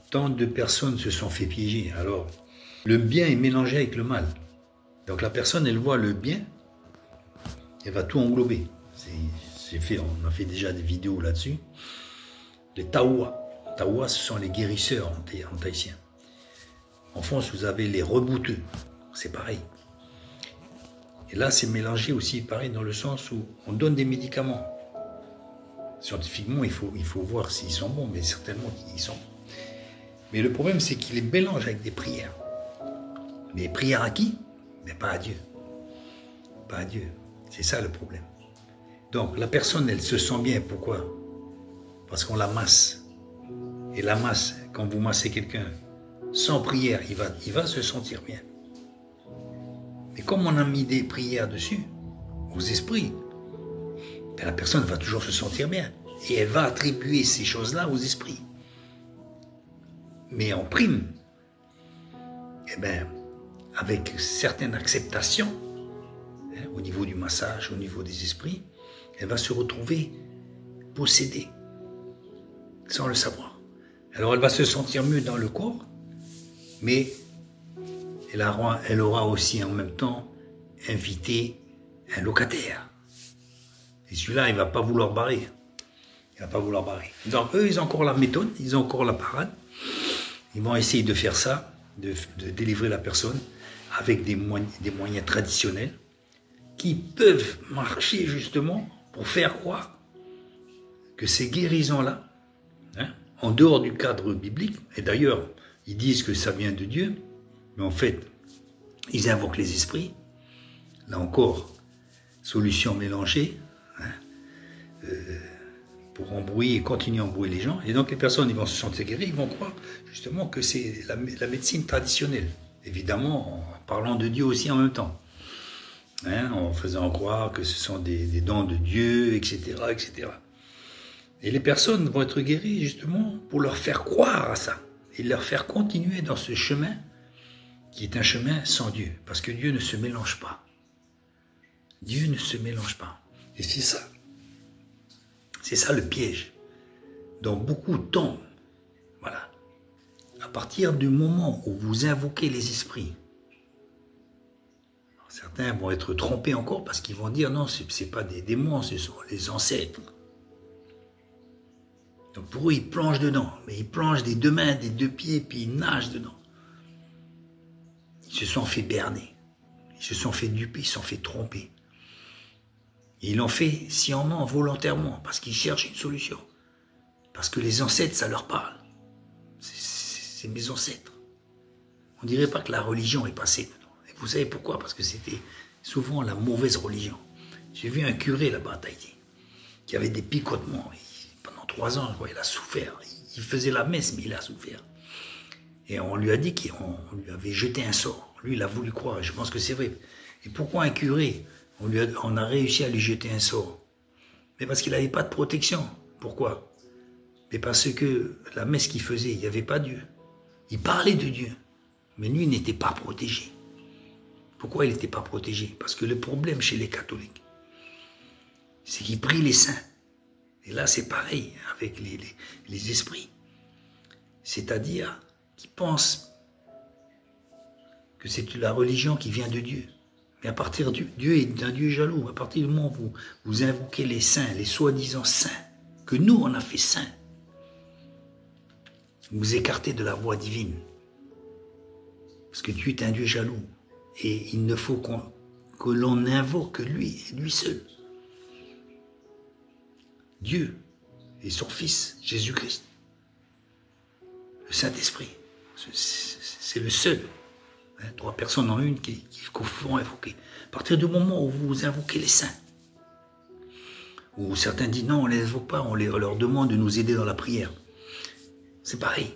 tant de personnes se sont fait piéger. Alors, le bien est mélangé avec le mal. Donc la personne, elle voit le bien, elle va tout englober. On a fait déjà des vidéos là-dessus. Les Taoua. Taoua, ce sont les guérisseurs en tahitien. En France, vous avez les rebouteux. C'est pareil. Et là, c'est mélangé aussi, pareil, dans le sens où on donne des médicaments. Scientifiquement, il faut voir s'ils sont bons, mais certainement qu'ils sont bons. Mais le problème, c'est qu'il les mélange avec des prières. Mais prières à qui? Mais pas à Dieu. Pas à Dieu. C'est ça le problème. Donc, la personne, elle se sent bien. Pourquoi? Parce qu'on la masse. Et la masse, quand vous massez quelqu'un sans prière, il va se sentir bien. Mais comme on a mis des prières dessus, aux esprits, ben la personne va toujours se sentir bien. Et elle va attribuer ces choses-là aux esprits. Mais en prime, eh ben, avec certaines acceptations, au niveau du massage, au niveau des esprits, elle va se retrouver possédée, sans le savoir. Alors elle va se sentir mieux dans le corps, mais elle aura aussi en même temps invité un locataire. Et celui-là, il ne va pas vouloir barrer. Il ne va pas vouloir barrer. Donc eux, ils ont encore la méthode, ils ont encore la parade. Ils vont essayer de faire ça, de délivrer la personne avec des moyens traditionnels qui peuvent marcher justement pour faire croire que ces guérisons-là, en dehors du cadre biblique, et d'ailleurs, ils disent que ça vient de Dieu, mais en fait, ils invoquent les esprits. Là encore, solution mélangée, pour embrouiller et continuer à embrouiller les gens. Et donc les personnes, ils vont se sentir guéries, ils vont croire justement que c'est la médecine traditionnelle. Évidemment, en parlant de Dieu aussi en même temps. En faisant croire que ce sont des dons de Dieu, etc., etc. Et les personnes vont être guéries justement pour leur faire croire à ça et leur faire continuer dans ce chemin qui est un chemin sans Dieu. Parce que Dieu ne se mélange pas. Dieu ne se mélange pas. Et c'est ça. C'est ça le piège. Donc beaucoup tombent. Voilà. À partir du moment où vous invoquez les esprits, certains vont être trompés encore parce qu'ils vont dire non, ce n'est pas des démons, ce sont les ancêtres. Donc pour eux, ils plongent dedans. Mais ils plongent des deux mains, des deux pieds, puis ils nagent dedans. Ils se sont fait berner. Ils se sont fait duper, ils se sont fait tromper. Et ils l'ont fait sciemment, volontairement, parce qu'ils cherchent une solution. Parce que les ancêtres, ça leur parle. C'est mes ancêtres. On ne dirait pas que la religion est passée dedans. Et vous savez pourquoi? Parce que c'était souvent la mauvaise religion. J'ai vu un curé là-bas à Tahiti, qui avait des picotements. Pendant 3 ans, il a souffert. Il faisait la messe, mais il a souffert. Et on lui a dit qu'on lui avait jeté un sort. Lui, il a voulu croire, je pense que c'est vrai. Et pourquoi un curé, on a réussi à lui jeter un sort? Mais parce qu'il n'avait pas de protection. Pourquoi? Mais parce que la messe qu'il faisait, il n'y avait pas Dieu. Il parlait de Dieu, mais lui n'était pas protégé. Pourquoi il n'était pas protégé? Parce que le problème chez les catholiques, c'est qu'ils prient les saints. Et là, c'est pareil avec les esprits. C'est-à-dire qu'ils pensent que c'est la religion qui vient de Dieu. Mais à partir du Dieu est un Dieu jaloux. À partir du moment où vous invoquez les saints, les soi-disant saints, que nous, on a fait saints, vous vous écartez de la voie divine. Parce que Dieu est un Dieu jaloux. Et il ne faut que l'on invoque que lui, et lui seul. Dieu et son Fils, Jésus-Christ. Le Saint-Esprit. C'est le seul. 3 personnes en une qu'il faut invoquer. À partir du moment où vous invoquez les saints, où certains disent non, on ne les invoque pas, on leur demande de nous aider dans la prière. C'est pareil.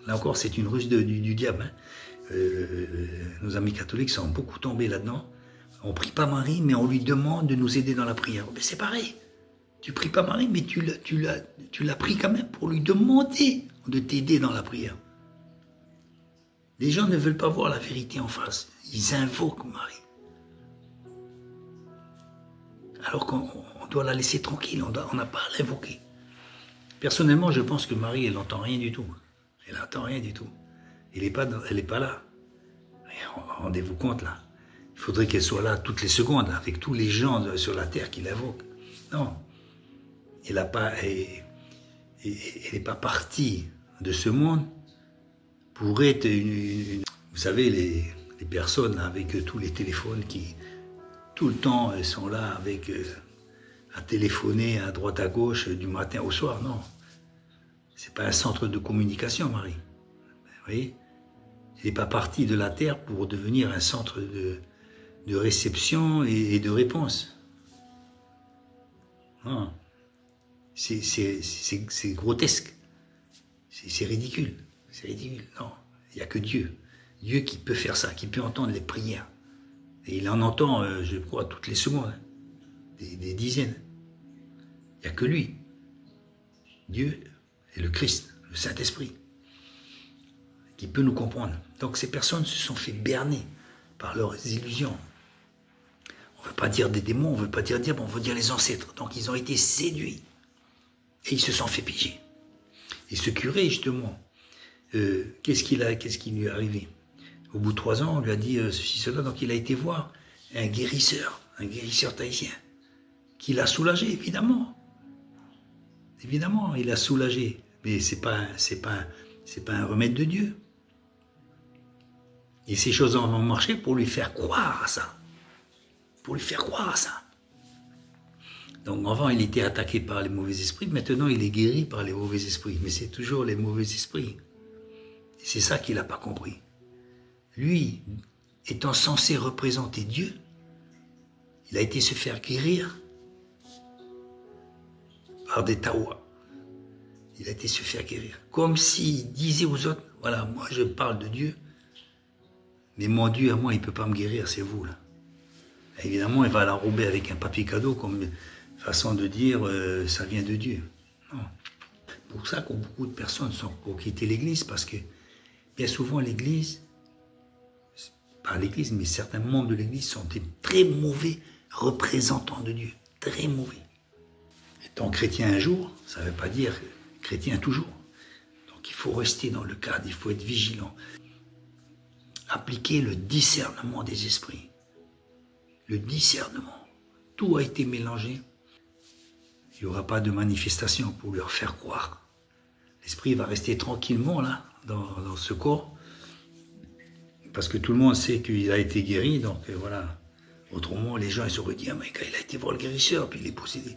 Là encore, c'est une ruse du diable. Nos amis catholiques sont beaucoup tombés là-dedans. On ne prie pas Marie, mais on lui demande de nous aider dans la prière. Mais c'est pareil. Tu ne pries pas Marie, mais tu l'as pris quand même pour lui demander de t'aider dans la prière. Les gens ne veulent pas voir la vérité en face. Ils invoquent Marie. Alors qu'on doit la laisser tranquille, on n'a pas à l'invoquer. Personnellement, je pense que Marie, elle n'entend rien du tout. Elle n'entend rien du tout. Elle n'est pas là. Rendez-vous compte là. Il faudrait qu'elle soit là toutes les secondes, là, avec tous les gens sur la terre qui l'invoquent. Non. Elle n'est pas partie de ce monde pour être vous savez, les personnes là, avec tous les téléphones qui, tout le temps, elles sont là avec à téléphoner à droite à gauche du matin au soir. Non. C'est pas un centre de communication, Marie. Vous voyez? Elle n'est pas partie de la terre pour devenir un centre de réception et de réponse. Non. C'est grotesque. C'est ridicule. C'est ridicule. Non. Il n'y a que Dieu. Dieu qui peut faire ça, qui peut entendre les prières. Et il en entend, je crois, toutes les secondes. Hein. Des dizaines. Il n'y a que lui. Dieu et le Christ, le Saint-Esprit, qui peut nous comprendre. Donc ces personnes se sont fait berner par leurs illusions. On ne veut pas dire des démons, on ne veut pas dire diable, on veut dire les ancêtres. Donc ils ont été séduits et ils se sont fait piéger. Et ce curé, justement, qu'est-ce qui lui est arrivé? Au bout de 3 ans, on lui a dit ceci, cela, donc il a été voir un guérisseur tahitien, qui l'a soulagé, évidemment. Évidemment, il l'a soulagé, mais c'est pas un remède de Dieu. Et ces choses vont marcher pour lui faire croire à ça. Pour lui faire croire à ça. Donc avant, il était attaqué par les mauvais esprits, maintenant il est guéri par les mauvais esprits. Mais c'est toujours les mauvais esprits. Et c'est ça qu'il n'a pas compris. Lui, étant censé représenter Dieu, il a été se faire guérir par des taouas. Il a été se faire guérir. Comme s'il disait aux autres, voilà, moi je parle de Dieu, mais mon Dieu à moi, il ne peut pas me guérir, c'est vous là. Et évidemment, il va l'enrober avec un papier cadeau comme façon de dire ça vient de Dieu. Non. C'est pour ça que beaucoup de personnes sont pour quitter l'église, parce que bien souvent l'église, pas l'église, mais certains membres de l'église sont des très mauvais représentants de Dieu. Très mauvais. Étant chrétien un jour, ça ne veut pas dire chrétien toujours. Donc il faut rester dans le cadre, il faut être vigilant. Appliquer le discernement des esprits. Le discernement. Tout a été mélangé. Il n'y aura pas de manifestation pour leur faire croire. L'esprit va rester tranquillement là, dans ce corps. Parce que tout le monde sait qu'il a été guéri, donc voilà. Autrement, les gens ils se redisent, ah, mais quand il a été voir le guérisseur, puis il est possédé.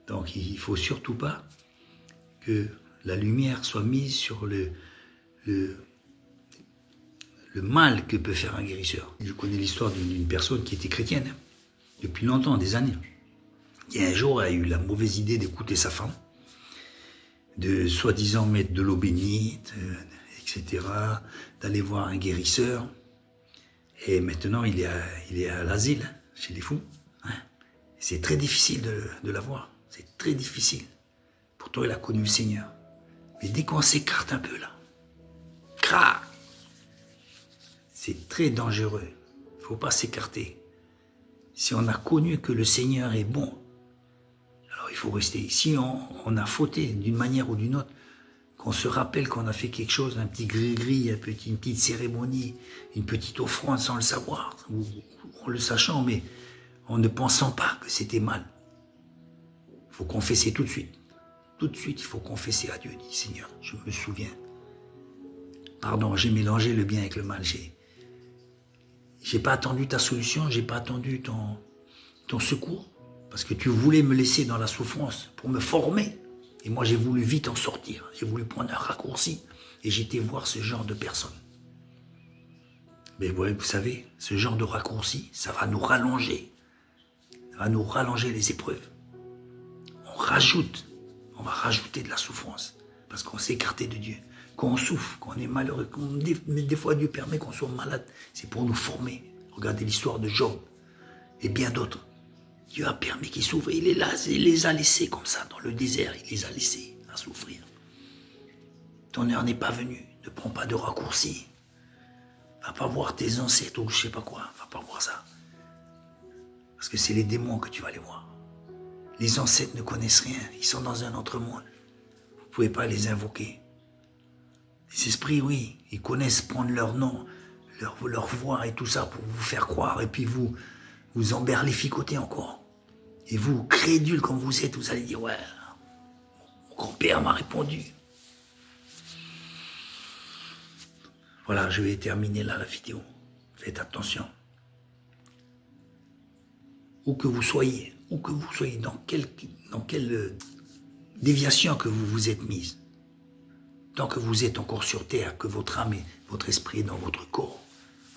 Donc il ne faut surtout pas que la lumière soit mise sur le mal que peut faire un guérisseur. Je connais l'histoire d'une personne qui était chrétienne, hein, depuis longtemps, des années. Et un jour, elle a eu la mauvaise idée d'écouter sa femme, de soi-disant mettre de l'eau bénite, etc., d'aller voir un guérisseur. Et maintenant, il est à l'asile, chez les fous. Hein. C'est très difficile de la voir. C'est très difficile. Pourtant, il a connu le Seigneur. Mais dès qu'on s'écarte un peu, là, crac, c'est très dangereux. Il ne faut pas s'écarter. Si on a connu que le Seigneur est bon, alors il faut rester. Si on a fauté d'une manière ou d'une autre, qu'on se rappelle qu'on a fait quelque chose, un petit gris-gris, une petite cérémonie, une petite offrande sans le savoir, ou en le sachant, mais en ne pensant pas que c'était mal. Il faut confesser tout de suite. Tout de suite, il faut confesser à Dieu. Dit, Seigneur, je me souviens. Pardon, j'ai mélangé le bien avec le mal. J'ai pas attendu ta solution, j'ai pas attendu ton secours, parce que tu voulais me laisser dans la souffrance pour me former. Et moi, j'ai voulu vite en sortir. J'ai voulu prendre un raccourci et j'étais voir ce genre de personnes. Mais vous savez, ce genre de raccourci, ça va nous rallonger. Ça va nous rallonger les épreuves. On va rajouter de la souffrance parce qu'on s'est écarté de Dieu. Quand on souffre, quand on est malheureux, des fois Dieu permet qu'on soit malade, c'est pour nous former. Regardez l'histoire de Job et bien d'autres. Dieu a permis qu'ils souffrent. Il les a laissés comme ça dans le désert. Il les a laissés à souffrir. Ton heure n'est pas venue. Ne prends pas de raccourcis. Va pas voir tes ancêtres ou je sais pas quoi. Va pas voir ça. Parce que c'est les démons que tu vas aller voir. Les ancêtres ne connaissent rien. Ils sont dans un autre monde. Vous ne pouvez pas les invoquer. Les esprits, oui, ils connaissent prendre leur nom, leur voix et tout ça pour vous faire croire. Et puis vous emberlificoter encore. Et vous, crédules comme vous êtes, vous allez dire, ouais, mon grand-père m'a répondu. Voilà, je vais terminer là la vidéo. Faites attention. Où que vous soyez, dans quelle déviation que vous vous êtes mise, tant que vous êtes encore sur terre, que votre âme et votre esprit est dans votre corps,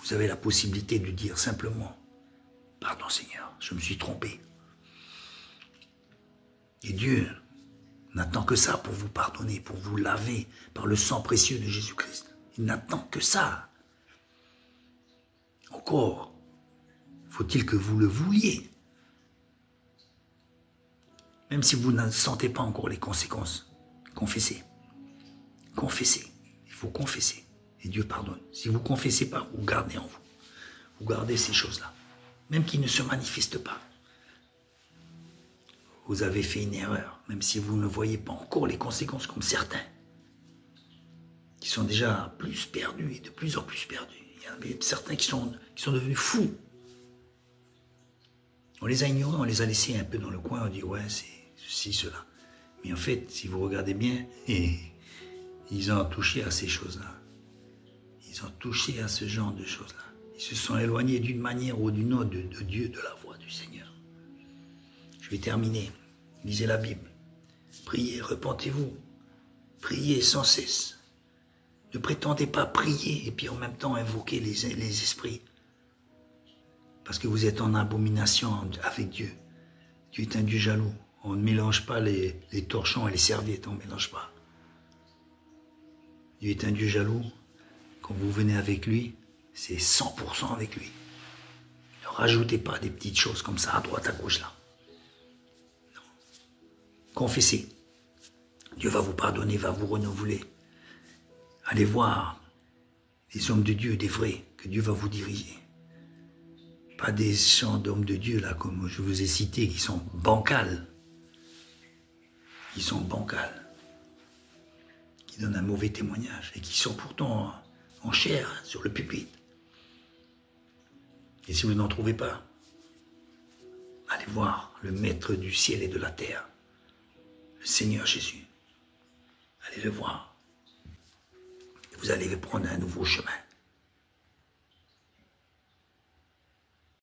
vous avez la possibilité de dire simplement, pardon Seigneur, je me suis trompé. Et Dieu n'attend que ça pour vous pardonner, pour vous laver par le sang précieux de Jésus-Christ. Il n'attend que ça. Encore, faut-il que vous le vouliez. Même si vous ne sentez pas encore les conséquences, confessez. Confessez. Il faut confesser. Et Dieu pardonne. Si vous ne confessez pas, vous gardez en vous. Vous gardez ces choses-là. Même qu'ils ne se manifestent pas. Vous avez fait une erreur, même si vous ne voyez pas encore les conséquences comme certains, qui sont déjà plus perdus et de plus en plus perdus. Il y a certains qui sont devenus fous. On les a ignorés, on les a laissés un peu dans le coin, on dit ouais, c'est ceci, cela. Mais en fait, si vous regardez bien, ils ont touché à ces choses-là. Ils ont touché à ce genre de choses-là. Ils se sont éloignés d'une manière ou d'une autre de Dieu, de la voix du Seigneur. Je vais terminer. Lisez la Bible. Priez, repentez-vous. Priez sans cesse. Ne prétendez pas prier et puis en même temps invoquer les esprits. Parce que vous êtes en abomination avec Dieu. Dieu est un Dieu jaloux. On ne mélange pas les torchons et les serviettes, on ne mélange pas. Dieu est un Dieu jaloux. Quand vous venez avec lui, c'est 100% avec lui. Ne rajoutez pas des petites choses comme ça, à droite, à gauche, là. Non. Confessez. Dieu va vous pardonner, va vous renouveler. Allez voir les hommes de Dieu, des vrais, que Dieu va vous diriger. Pas des chants d'hommes de Dieu, là, comme je vous ai cités, qui sont bancals. Qui sont bancals. Qui donnent un mauvais témoignage et qui sont pourtant en chair sur le pupitre. Et si vous n'en trouvez pas, allez voir le Maître du ciel et de la terre, le Seigneur Jésus. Allez le voir. Vous allez prendre un nouveau chemin.